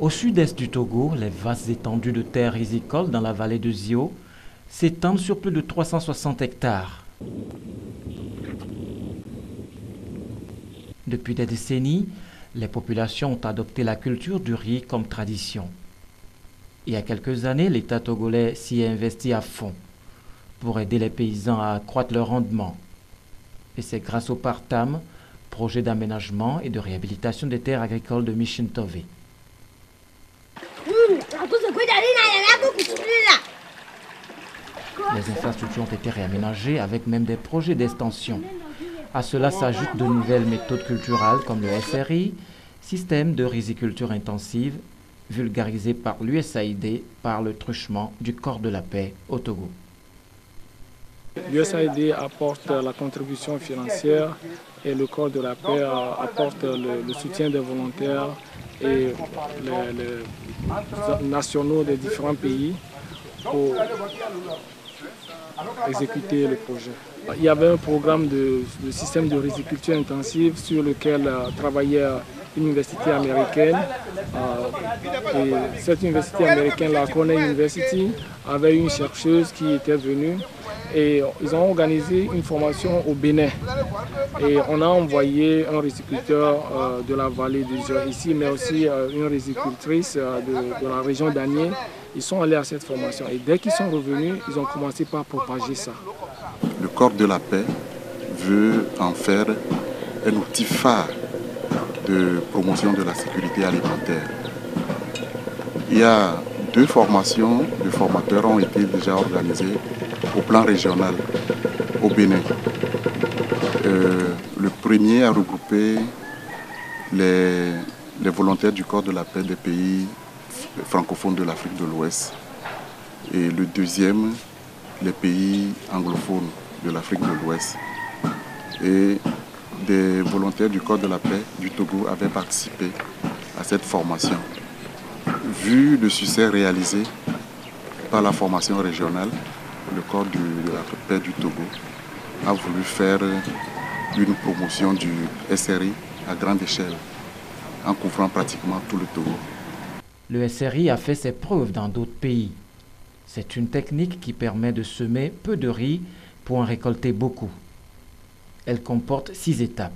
Au sud-est du Togo, les vastes étendues de terres rizicoles dans la vallée de Zio s'étendent sur plus de 360 hectares. Depuis des décennies, les populations ont adopté la culture du riz comme tradition. Il y a quelques années, l'État togolais s'y est investi à fond pour aider les paysans à accroître leur rendement. Et c'est grâce au PARTAM, projet d'aménagement et de réhabilitation des terres agricoles de Mission Tove. Les infrastructures ont été réaménagées avec même des projets d'extension. À cela s'ajoutent de nouvelles méthodes culturelles comme le SRI, système de riziculture intensive, vulgarisé par l'USAID par le truchement du corps de la paix au Togo. L'USAID apporte la contribution financière et le corps de la paix apporte le soutien des volontaires et les nationaux des différents pays pour exécuter le projet. Il y avait un programme de système de riziculture intensive sur lequel travaillait une université américaine. Et cette université américaine, la Cornell University, avait une chercheuse qui était venue et ils ont organisé une formation au Bénin. Et on a envoyé un riziculteur de la vallée du Zio ici, mais aussi une rizicultrice de la région d'Anié. Ils sont allés à cette formation et dès qu'ils sont revenus, ils ont commencé par propager ça. Le corps de la paix veut en faire un outil phare de promotion de la sécurité alimentaire. Il y a 2 formations de formateurs ont été déjà organisées au plan régional au Bénin. Le premier a regroupé les volontaires du corps de la paix des pays francophones de l'Afrique de l'Ouest. Et le deuxième, les pays anglophones de l'Afrique de l'Ouest. Et des volontaires du corps de la paix du Togo avaient participé à cette formation. Vu le succès réalisé par la formation régionale, le corps de la paix du Togo a voulu faire une promotion du SRI à grande échelle, en couvrant pratiquement tout le Togo. Le SRI a fait ses preuves dans d'autres pays. C'est une technique qui permet de semer peu de riz pour en récolter beaucoup. Elle comporte 6 étapes.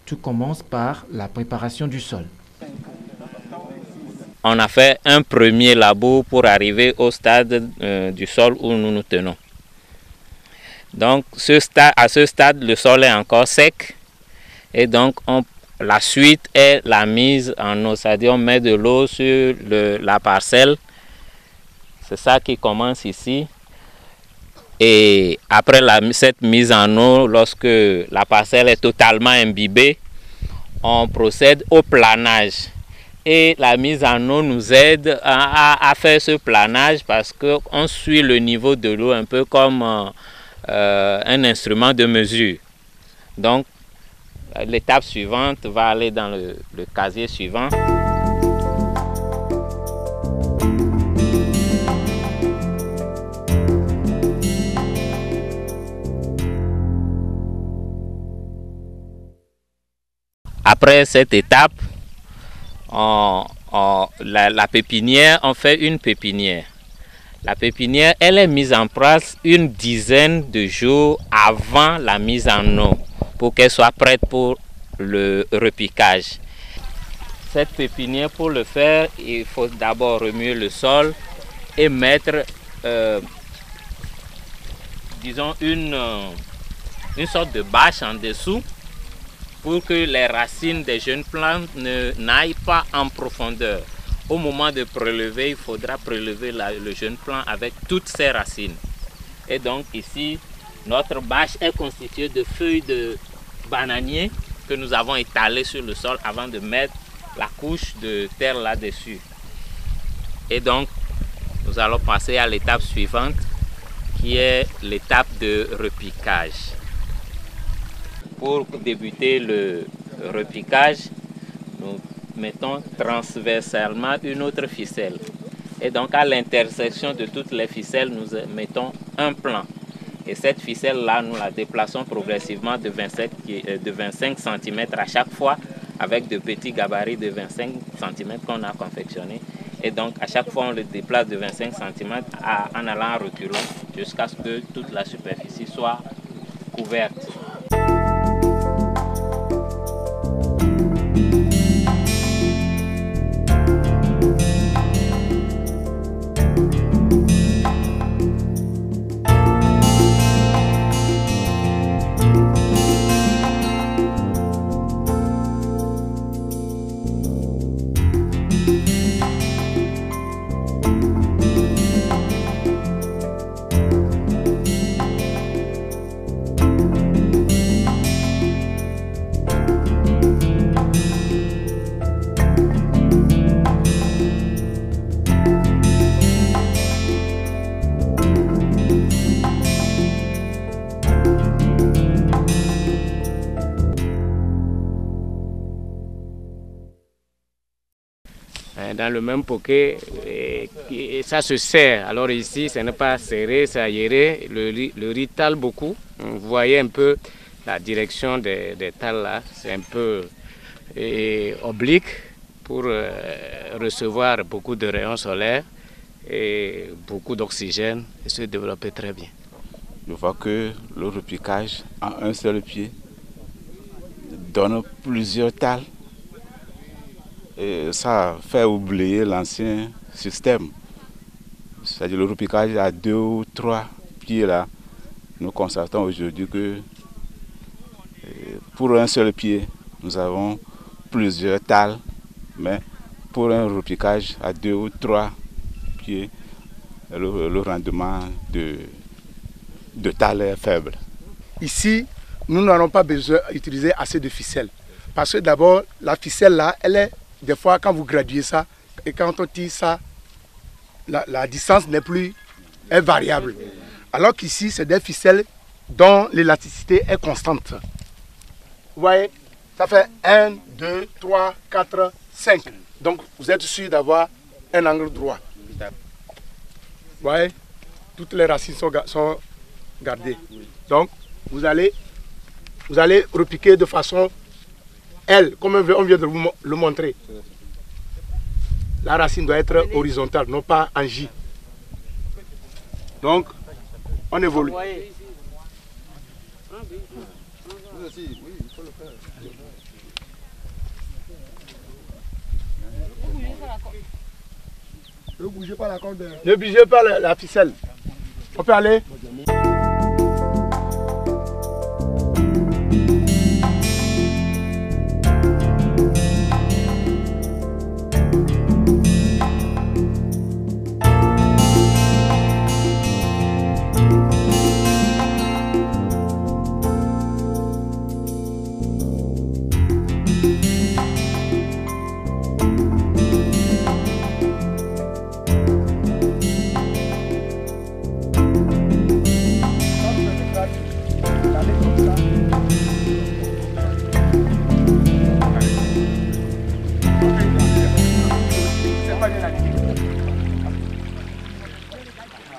Tout commence par la préparation du sol. On a fait un premier labour pour arriver au stade du sol où nous nous tenons. Donc à ce stade, le sol est encore sec et donc la suite est la mise en eau, c'est-à-dire on met de l'eau sur la parcelle. C'est ça qui commence ici. Et après cette mise en eau, lorsque la parcelle est totalement imbibée, on procède au planage. Et la mise en eau nous aide à faire ce planage parce qu'on suit le niveau de l'eau un peu comme un instrument de mesure. Donc, l'étape suivante va aller dans le casier suivant. Après cette étape, la pépinière, on fait une pépinière. La pépinière, elle est mise en place une dizaine de jours avant la mise en eau pour qu'elle soit prête pour le repiquage. Cette pépinière, pour le faire, il faut d'abord remuer le sol et mettre, disons, une sorte de bâche en dessous pour que les racines des jeunes plantes n'aillent pas en profondeur. Au moment de prélever, il faudra prélever le jeune plant avec toutes ses racines. Et donc ici, notre bâche est constituée de feuilles de bananier que nous avons étalées sur le sol avant de mettre la couche de terre là-dessus. Et donc, nous allons passer à l'étape suivante, qui est l'étape de repiquage. Pour débuter le repiquage, nous mettons transversalement une autre ficelle. Et donc à l'intersection de toutes les ficelles, nous mettons un plan. Et cette ficelle-là, nous la déplaçons progressivement de 25 cm à chaque fois avec de petits gabarits de 25 cm qu'on a confectionnés. Et donc, à chaque fois, on le déplace de 25 cm en allant en reculant jusqu'à ce que toute la superficie soit couverte. Dans le même poké, et ça se serre. Alors ici, ce n'est pas serré, c'est aéré. Le riz tale beaucoup. Vous voyez un peu la direction des tales là. C'est un peu oblique pour recevoir beaucoup de rayons solaires et beaucoup d'oxygène et se développer très bien. Je vois que le repiquage en un seul pied donne plusieurs tales. Et ça fait oublier l'ancien système. C'est-à-dire le repiquage à 2 ou 3 pieds là. Nous constatons aujourd'hui que pour un seul pied, nous avons plusieurs tales, mais pour un repiquage à 2 ou 3 pieds, le rendement de tales est faible. Ici, nous n'aurons pas besoin d'utiliser assez de ficelle. Parce que d'abord, la ficelle là, elle est, des fois quand vous graduez ça, et quand on tire ça, la distance n'est plus, est variable. Alors qu'ici, c'est des ficelles dont l'élasticité est constante. Vous voyez, ça fait 1, 2, 3, 4, 5. Donc vous êtes sûr d'avoir un angle droit. Vous voyez, toutes les racines sont gardées. Donc vous allez repiquer de façon L, comme on vient de vous le montrer. La racine doit être horizontale, non pas en J. Donc, on évolue. Ne bougez pas la corde. Ne bougez pas la ficelle. On peut aller.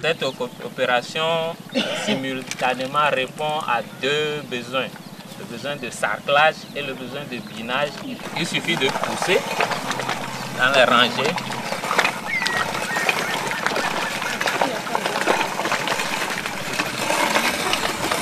Cette opération simultanément répond à deux besoins. Le besoin de sarclage et le besoin de binage. Il suffit de pousser dans les rangées.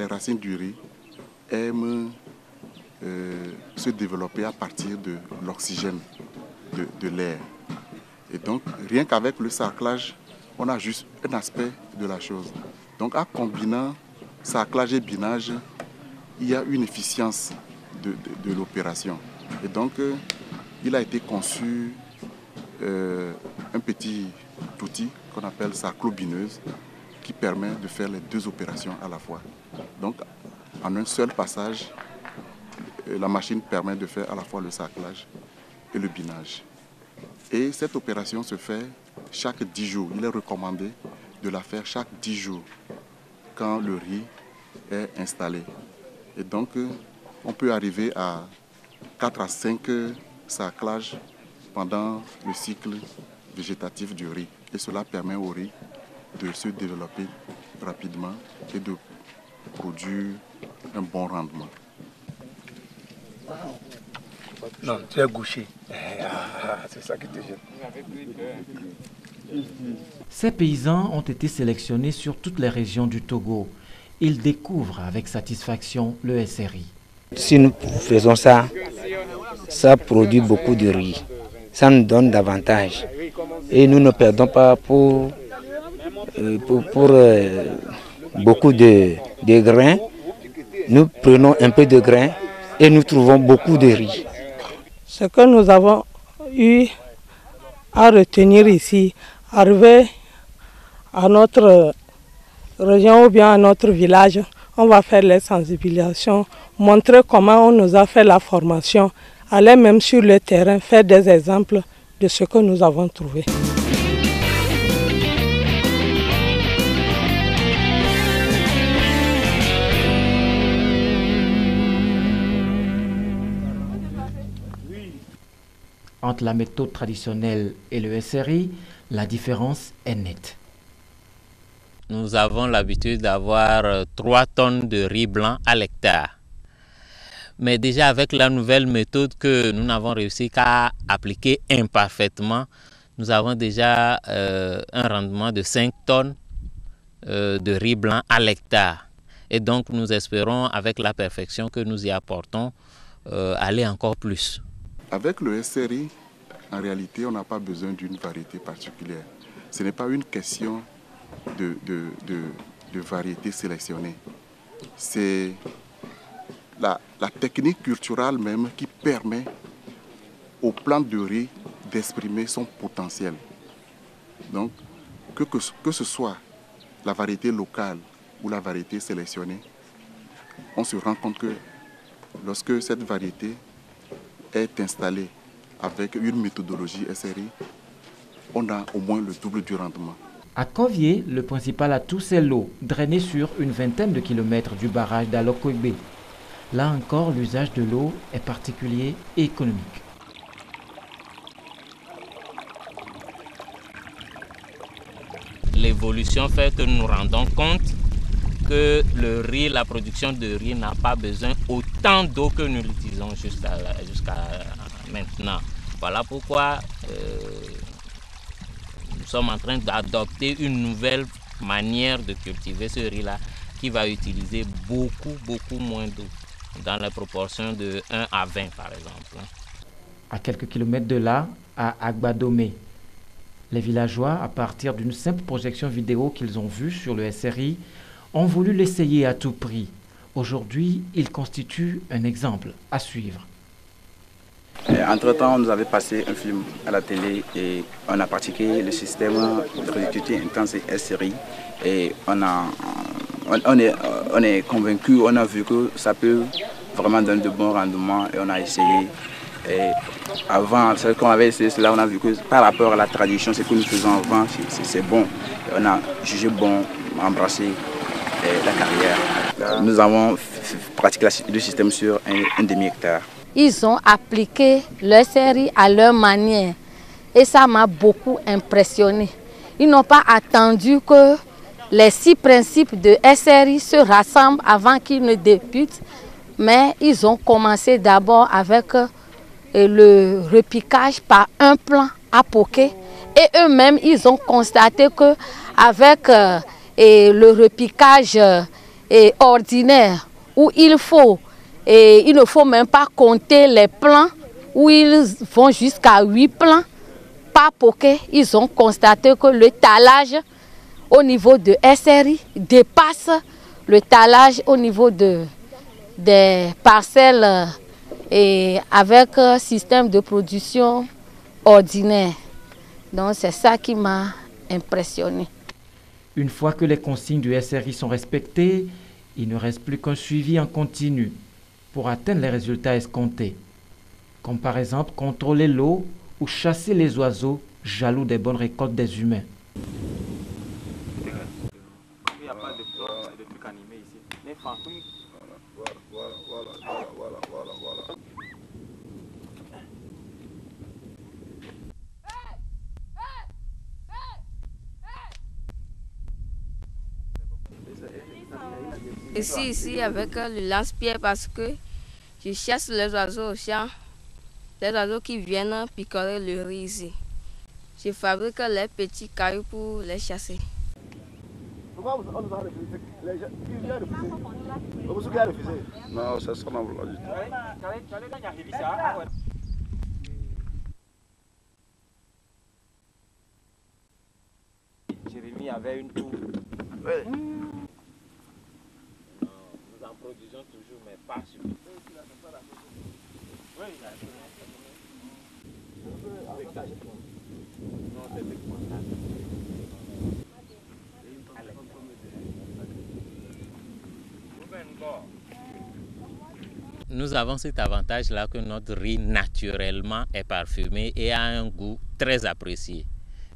Les racines du riz aiment se développer à partir de l'oxygène de l'air. Et donc, rien qu'avec le sarclage, on a juste un aspect de la chose. Donc, en combinant sarclage et binage, il y a une efficience de l'opération. Et donc, il a été conçu un petit outil qu'on appelle sarclobineuse qui permet de faire les deux opérations à la fois. Donc, en un seul passage, la machine permet de faire à la fois le sarclage et le binage. Et cette opération se fait chaque 10 jours. Il est recommandé de la faire chaque 10 jours quand le riz est installé. Et donc, on peut arriver à 4 à 5 sarclages pendant le cycle végétatif du riz. Et cela permet au riz de se développer rapidement et de produire un bon rendement. Non, tu es gaucher. C'est ça qui te gêne. Ces paysans ont été sélectionnés sur toutes les régions du Togo. Ils découvrent avec satisfaction le SRI. Si nous faisons ça, ça produit beaucoup de riz. Ça nous donne davantage. Et nous ne perdons pas pour beaucoup de grains. Nous prenons un peu de grains et nous trouvons beaucoup de riz. Ce que nous avons eu à retenir ici, arriver à notre région ou bien à notre village, on va faire les sensibilisations, montrer comment on nous a fait la formation, aller même sur le terrain, faire des exemples de ce que nous avons trouvé. Entre la méthode traditionnelle et le SRI, la différence est nette. Nous avons l'habitude d'avoir 3 tonnes de riz blanc à l'hectare. Mais déjà avec la nouvelle méthode que nous n'avons réussi qu'à appliquer imparfaitement, nous avons déjà un rendement de 5 tonnes de riz blanc à l'hectare. Et donc nous espérons, avec la perfection que nous y apportons, aller encore plus. Avec le SRI, en réalité, on n'a pas besoin d'une variété particulière. Ce n'est pas une question de variété sélectionnée. C'est la technique culturelle même qui permet aux plantes de riz d'exprimer son potentiel. Donc, que ce soit la variété locale ou la variété sélectionnée, on se rend compte que lorsque cette variété est installée avec une méthodologie SRI, on a au moins le double du rendement. À Covier, le principal atout, c'est l'eau, drainée sur une vingtaine de kilomètres du barrage d'Alokoigbe. Là encore, l'usage de l'eau est particulier et économique. L'évolution fait que nous nous rendons compte que le riz, la production de riz n'a pas besoin autant d'eau que nous l'utilisons jusqu'à maintenant. Voilà pourquoi nous sommes en train d'adopter une nouvelle manière de cultiver ce riz-là qui va utiliser beaucoup moins d'eau, dans la proportion de 1 à 20 par exemple. À quelques kilomètres de là, à Agbadomé, les villageois, à partir d'une simple projection vidéo qu'ils ont vue sur le SRI, ont voulu l'essayer à tout prix. Aujourd'hui, il constitue un exemple à suivre. Entre-temps, on nous avait passé un film à la télé et on a pratiqué le système de riziculture intensive SRI et on est convaincu, on a vu que ça peut vraiment donner de bons rendements et on a essayé. Et avant, quand on avait essayé cela, on a vu que par rapport à la tradition, ce que nous faisons avant, c'est bon. Et on a jugé bon embrasser la carrière. Nous avons pratiqué le système sur un demi-hectare. Ils ont appliqué le SRI à leur manière et ça m'a beaucoup impressionné. Ils n'ont pas attendu que les 6 principes de SRI se rassemblent avant qu'ils ne débutent, mais ils ont commencé d'abord avec le repiquage par un plan à poquet et eux-mêmes ils ont constaté que avec le repiquage ordinaire où il ne faut même pas compter les plants où ils vont jusqu'à 8 plants par poquet, ils ont constaté que le talage au niveau de SRI dépasse le talage au niveau des parcelles et avec un système de production ordinaire. Donc c'est ça qui m'a impressionné. Une fois que les consignes du SRI sont respectées, il ne reste plus qu'un suivi en continu pour atteindre les résultats escomptés, comme par exemple contrôler l'eau ou chasser les oiseaux jaloux des bonnes récoltes des humains. Ici avec le lance-pierre parce que je chasse les oiseaux au champ des oiseaux qui viennent picorer le riz ici. Je fabrique les petits cailloux pour les chasser. Non, ça sera là du tout. Jérémy avait une tour. Ouais. Nous en produisons toujours, mais pas suffisamment. Nous avons cet avantage-là que notre riz naturellement est parfumé et a un goût très apprécié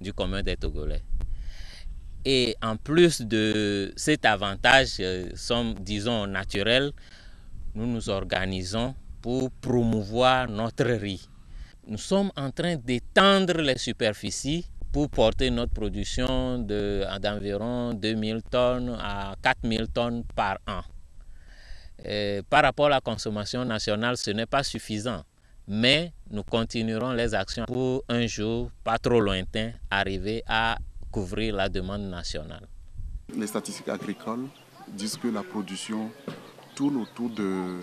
du commun des Togolais. Et en plus de cet avantage, disons naturel, nous nous organisons pour promouvoir notre riz. Nous sommes en train d'étendre les superficies pour porter notre production d'environ 2000 tonnes à 4000 tonnes par an. Par rapport à la consommation nationale, ce n'est pas suffisant, mais nous continuerons les actions pour un jour, pas trop lointain, arriver à couvrir la demande nationale. Les statistiques agricoles disent que la production tourne autour de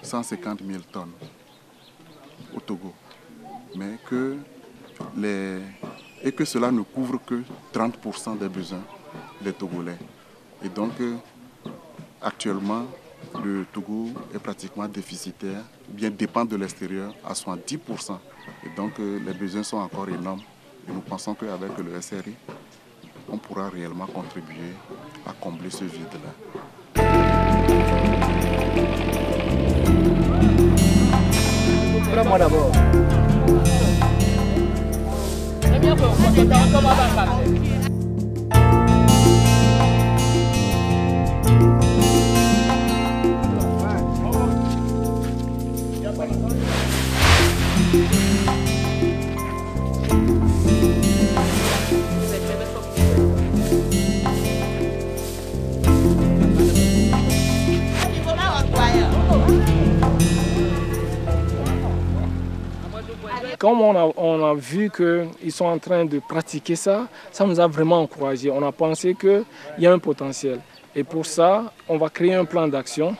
150 000 tonnes au Togo, mais que cela ne couvre que 30% des besoins des Togolais. Et donc, actuellement, le Togo est pratiquement déficitaire, ou bien dépend de l'extérieur à 70%. Et donc, les besoins sont encore énormes. Et nous pensons qu'avec le SRI, on pourra réellement contribuer à combler ce vide-là. Prends-moi d'abord. Comme on a vu qu'ils sont en train de pratiquer ça, ça nous a vraiment encouragés. On a pensé qu'il y a un potentiel. Et pour ça, on va créer un plan d'action.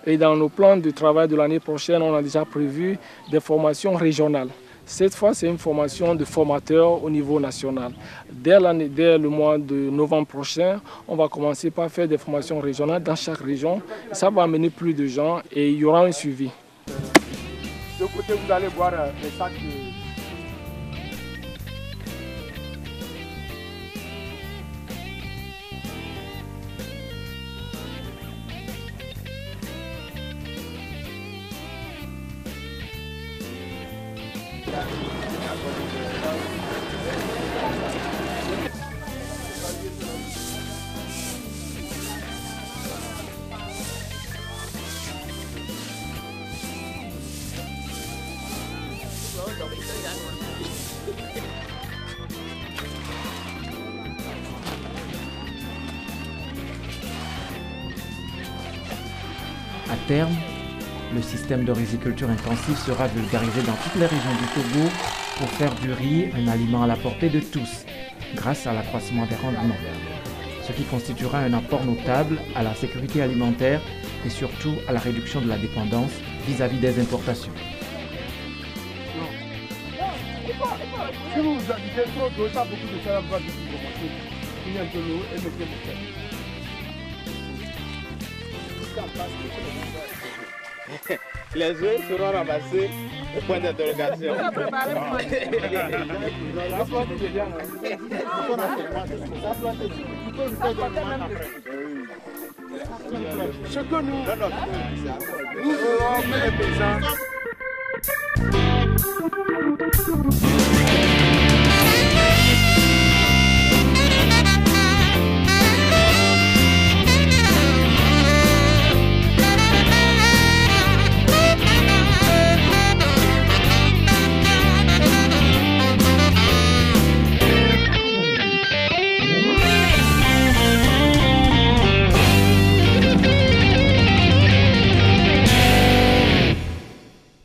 Et dans nos plans de travail de l'année prochaine, on a déjà prévu des formations régionales. Cette fois, c'est une formation de formateurs au niveau national. Dès le mois de novembre prochain, on va commencer par faire des formations régionales dans chaque région. Ça va amener plus de gens et il y aura un suivi. De côté, vous allez voir les sacs de... À terme, le système de riziculture intensive sera vulgarisé dans toutes les régions du Togo pour faire du riz un aliment à la portée de tous, grâce à l'accroissement des rendements, ce qui constituera un apport notable à la sécurité alimentaire et surtout à la réduction de la dépendance vis-à-vis des importations. Si vous vous habitez trop d'eau, ça beaucoup de ça va vite commencer. Il y a un peu l'eau et mettez le sel. Les œufs seront ramassés au point d'interrogation. Ce que nous ferons, mes paysans.